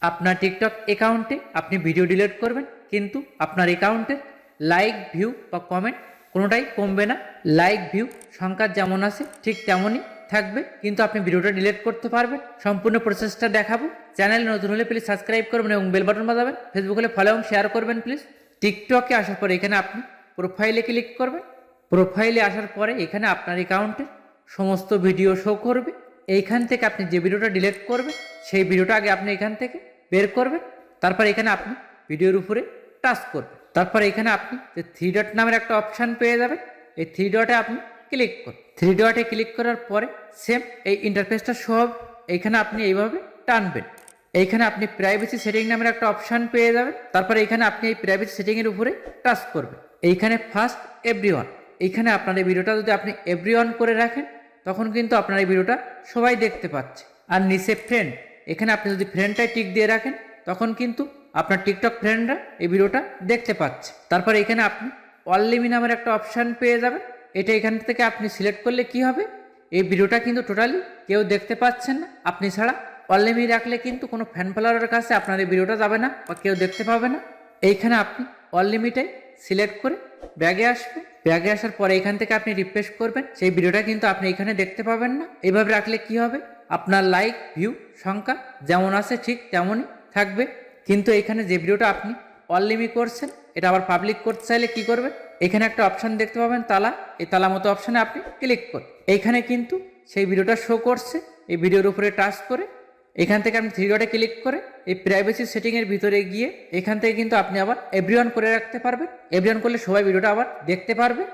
আপনার টিকটক অ্যাকাউন্টে আপনি ভিডিও ডিলিট করবেন, কিন্তু আপনার অ্যাকাউন্টের লাইক, ভিউ বা কমেন্ট কোনোটাই কমবে না। লাইক, ভিউ সংখ্যা যেমন আছে ঠিক তেমনই থাকবে, কিন্তু আপনি ভিডিওটা ডিলিট করতে পারবেন। সম্পূর্ণ প্রসেসটা দেখাবো। চ্যানেল নতুন হলে প্লিজ সাবস্ক্রাইব করবেন এবং বেল বাটন বাজাবেন। ফেসবুক হলে ফলো এবং শেয়ার করবেন প্লিজ। টিকটকে আসার পরে এখানে আপনি প্রোফাইলে ক্লিক করবেন। প্রোফাইলে আসার পরে এখানে আপনার অ্যাকাউন্টের সমস্ত ভিডিও শো করবে। এইখান থেকে আপনি যে ভিডিওটা ডিলিট করবেন সেই ভিডিওটা আগে আপনি এখান থেকে বের করবেন। তারপর এখানে আপনি ভিডিওর উপরে টাচ করবেন। তারপর এখানে আপনি যে 3 ডট নামের একটা অপশান পেয়ে যাবেন। এই 3 ডটে আপনি ক্লিক করুন। 3 ডটে ক্লিক করার পরে সেম এই ইন্টারফেসটা শো হবে। এইখানে আপনি এইভাবে টানবেন। এইখানে আপনি প্রাইভেসি সেটিং নামের একটা অপশান পেয়ে যাবেন। তারপরে এখানে আপনি এই প্রাইভেসি সেটিংয়ের উপরে টাচ করবেন। এইখানে ফার্স্ট এভরিওয়ান, এইখানে আপনার এই ভিডিওটা যদি আপনি এভরিওয়ান করে রাখেন তখন কিন্তু আপনার এই ভিডিওটা সবাই দেখতে পাচ্ছে। আর নিচে ফ্রেন্ড, এখানে আপনি যদি ফ্রেন্ডটাই টিক দিয়ে রাখেন তখন কিন্তু আপনার টিকটক ফ্রেন্ডরা এই ভিডিওটা দেখতে পাচ্ছে। তারপর এখানে আপনি অনলিমি নামের একটা অপশান পেয়ে যাবেন। এটা এখান থেকে আপনি সিলেক্ট করলে কি হবে, এই ভিডিওটা কিন্তু টোটালি কেউ দেখতে পাচ্ছেন না আপনি ছাড়া। অনলিমি রাখলে কিন্তু কোনো ফ্যান ফলোয়ারের কাছে আপনার এই ভিডিওটা যাবে না বা কেউ দেখতে পাবে না। এইখানে আপনি অনলিমিটাই সিলেক্ট করে ব্যাগে আসবে। ব্যাগে আসার পরে এখান থেকে আপনি রিফ্রেশ করবেন, সেই ভিডিওটা কিন্তু আপনি এখানে দেখতে পাবেন না। এইভাবে রাখলে কি হবে, আপনার লাইক, ভিউ সংখ্যা যেমন আছে ঠিক তেমনই থাকবে, কিন্তু এখানে যে ভিডিওটা আপনি অনলিমি করছেন এটা আবার পাবলিক করতে চাইলে কি করবেন, এখানে একটা অপশান দেখতে পাবেন তালা, এই তালা মতো অপশানে আপনি ক্লিক করুন। এইখানে কিন্তু সেই ভিডিওটা শো করছে। এই ভিডিওর উপরে টাচ করে এখান থেকে আপনি 3 ডটে ক্লিক করে এই প্রাইভেসি সেটিংয়ের ভিতরে গিয়ে এখান থেকে কিন্তু আপনি আবার এভরিওয়ান করে রাখতে পারবেন। এভরিওয়ান করলে সবাই ভিডিওটা আবার দেখতে পারবে।